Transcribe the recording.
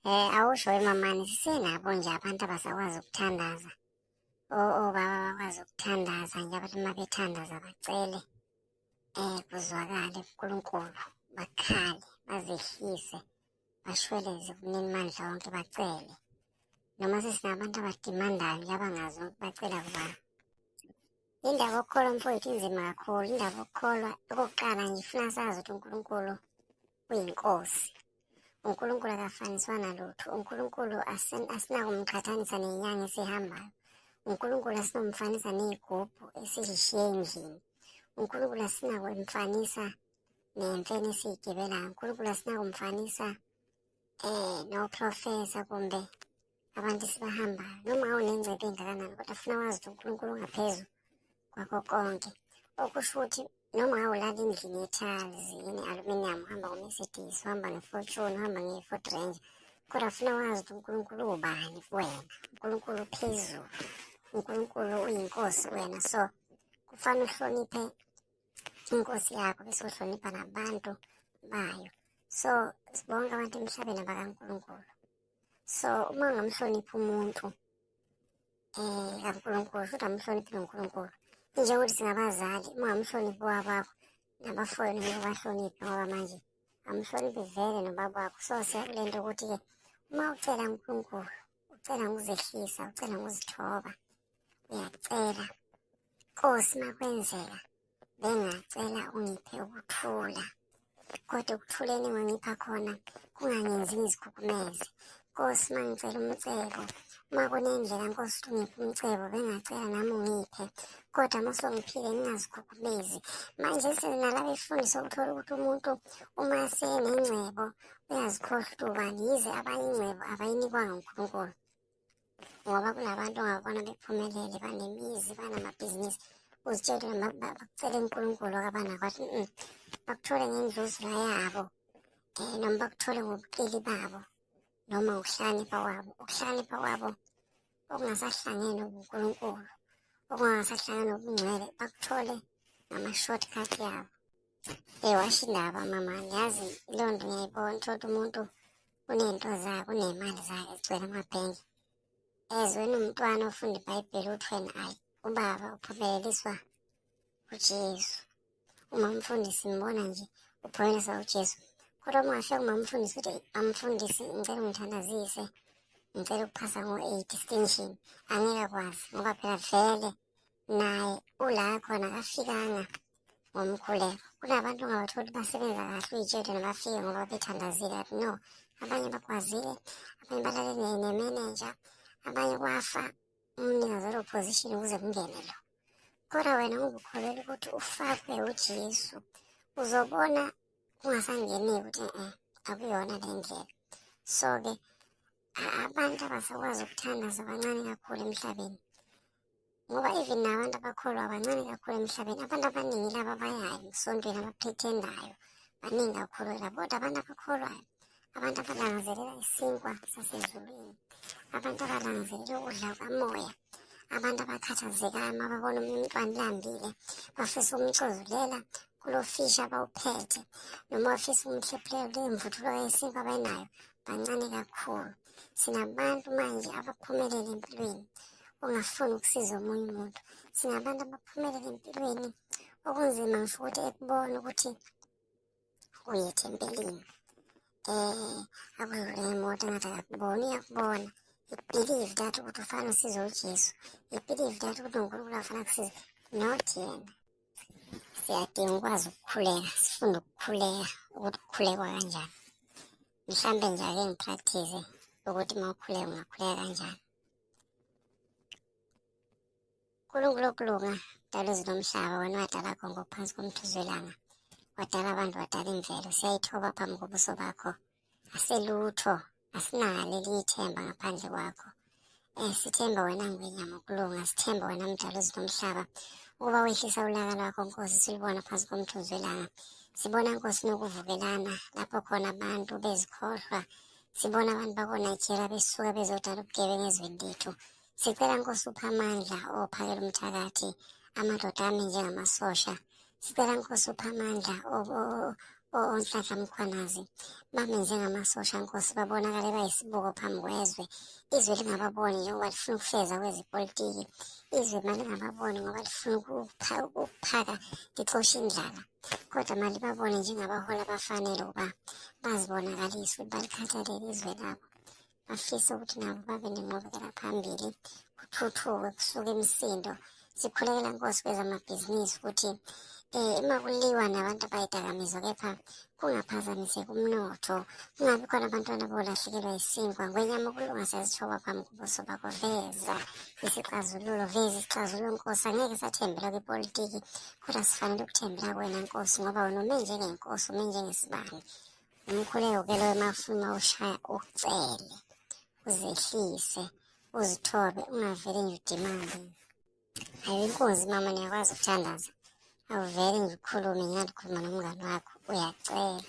Awusho mamani, sisenabo nje abantu abasakwazi ukuthandaza. Obaba bakwazi ukuthandaza nje, abantu uma bethandaza bacele kuzwakale kuNkulunkulu, bakhale, bazehlise, bashweleze kunini mandla wonke bacele. Noma sesinabantu abadimandayo nje abangazi ukuthi bacela kubani. Indaba yokukholwa mfowethu inzima kakhulu. Indaba yokukholwa okokuqala nje ifuna sazi ukuthi uNkulunkulu uyinkosi. uNkulunkulu akafaniswa nalutho. uNkulunkulu asinakumqhathanisa nenyanga esihambayo. uNkulunkulu asinomfanisa ney'gubhu esizishiye endlini. uNkulunkulu asinakumfanisa nemfene esiy'gibelayo. uNkulunkulu asinakumfanisa noprofesa kumbe abantu esibahambayo. Noma unengcebo engakanani kodwa funa wazi ukuthi uNkulunkulu ungaphezu kwakho konke. Okusho ukuthi noma ngawulala endlini ye-tiles, ine-aluminium, uhamba ngo-Mercedes, uhamba nge-Fortune, uhamba nge-Ford Ranger, kodwa funa wazi ukuthi uNkulunkulu ubani kuwena. uNkulunkulu uphezulu, uNkulunkulu uyinkosi wena. So kufanele uhloniphe inkosi yakho bese uhlonipha nabantu bayo. So bonke abantu emhlabeni abakaNkulunkulu. So uma ungamhloniphi umuntu kaNkulunkulu, futhi amhloniphi noNkulunkulu. Njengokuthi singabazali, uma ungamhloniphi ubabakho nabafowenu ngeke bahloniphe, ngoba manje amhloniphi vele nobaba wakho. So siyakule nto ukuthi-ke uma ucela uNkulunkulu, ucela ngokuzehlisa, ucela ngokuzithoba, uyacela Nkosi makwenzeka bengacela ungiphe ukuthula, kodwa ekuthuleni engangipha khona kungangenzi ngizikhukhumeze. Nkosi mangicela umcebo, uma kunendlela Nkosi ukuthi ungiphe umcebo bengacela nami ungiphe, kodwa uma songiphile ngingazikhukhumezi. Manje sinalaba befundisa ukuthola ukuthi umuntu uma senengcebo uyazikhohlwa ukuthi ubani, yize abanye ingcebo abayinikwanga uNkulunkulu. Ngoba kunabantu ongabona bephumelele, banemizi, banamabhizinisi, uzitshele bakucele uNkulunkulu abanakwathi bakuthole ngendluzula yabo, noma bakuthole ngobuqili babo, noma ukuhlakanipha kwabo. Ukuhlakanipha kwabo okungasahlangene nobuNkulunkulu, okungasahlangene nobungcwele, bakuthole ngama-shortcut yabo. Washo indaba mama, yazi leyo nto ngiyayibona. Uthole umuntu uney'nto zakhe, unemali zakhe zigcwele amabhenki. Wena umntwana ofunda iBhayibheli uthi wena ayi, ubaba uphumeleliswa uJesu. Uma umfundisi mbona nje uphumeliswa uJesu. Kodwa uma ungafika uma umfundisi uthi amfundisi, ngicela ungithandazise, ngicela ukuphasa ngo-8 distinction, angeke akwazi ngoba phela vele naye ula khona akafikanga ngomkhuleko. Kunabantu ongabatholi basebenza kahle uyitshele nabafike ngoba bethandazile. No, abanye bakwazile, abanye balale nemeneja, abanye kwafa umnikazi walo position ukuze kungene lo. Kodwa wena ngokukholelwa ukuthi ufakwe uJesu, uzobona kungasangeneki ukuthi akuyona le ndlela. So-ke abantu abasakwazi ukuthandaza bancane kakhulu emhlabeni, ngoba even nabantu abakholwa abancane kakhulu emhlabeni. Abantu abaningi laba abayayo emsontweni, abaprethendayo, baningi kakhulu labo. Kodwa abantu abakholwayo, abantu abalangazelela isinkwa sasezulwini, abantu abalangazelela ukudla kamoya, abantu abakhathazekayo uma babona umntwana ulambile bafisa ukumcozulela kulo fishi abawuphethe, noma bafisa ukumhlephelela kuleyo mvuthulo yesinkwa abayinayo, bancane kakhulu. Sinabantu manje abaphumelele empilweni ongafuni ukusiza omunye umuntu. Sinabantu abaphumelele empilweni okunzima ngisho ukuthi ekubona ukuthi uye ethempelini, akudlule ngemoto engathi akakuboni, uyakubona. I-believe that ukuthi ufana usize uJesu, i-believe that ukuthi uNkulunkulu afana kusiza, not yena. Siyadinga ukwazi ukukhuleka, sifunde ukukhuleka, ukuthi kukhulekwa kanjani. Mhlambe nje ake ngipractice ukuthi uma ukhuleka ungakhuleka kanjani. uNkulunkulu okulunga dala izulu nomhlaba, wena wadala konke ngaphansi komthunzi welanga, wadala abantu, wadala imvelo. Siyayithoba phambi kobuso bakho, aselutho, asinalo elinye ithemba ngaphandle kwakho. Sithemba wena ngwenyama ukulunga, sithemba wena mdala izulu nomhlaba, ukuba wehlisa ulaka lwakho Nkosi silubona phansi komthunzi welanga. Sibona Nkosi nokuvukelana lapho khona abantu bezikhohlwa, sibona abantu bako-Nigeria besuka bezodala ubugebengu ezweni lethu. Sicela Nkosi upha amandla ophakela umthakathi, amadoda ame njengamasosha. Sicela Nkosi upha amandla onhlanhla mkhwanazi bamenze ngamasosha nkosi, babonakale bayisibuko phambi kwezwe. Izwe lingababoni njengoba lifuna ukufeza kwezepolitiki, izwe malingababoni ngoba lifuna ukuphaka lixoshe indlala, kodwa malibabone njengabaholi abafanele ukuba bazibonakalise ukuthi balikhathalele izwe labo, bafise ukuthi nabo babe nenqubekela phambili, kuthuthuke, kusuke imisindo. Sikhulekela nkosi kwezamabhizinisi ukuthi uma kuliwa nabantu abayidakamizwa, kepha kungaphazamiseki umnotho, kungabi khona abantwana bolahlekelwa yisinkwa. Ngwenyama ukulunga siyazithoba phambi kobuso bakho, veza isixazululo, veza isixazululo Nkosi. Angeke sathembela kwipolitiki, kodwa sifanele ukuthembela kuwena Nkosi, ngoba wena ume njengenkosi, ume njengesibani. Umkhuleko-ke loyo mafuna ushaya ucele, uzehlise, uzithobe, ungavele nje udimande. Hayi inkosi mama, niyakwazi ukuthandaza, awuvele nje ukhulume, ngingakhuluma nomngani wakho, uyacela.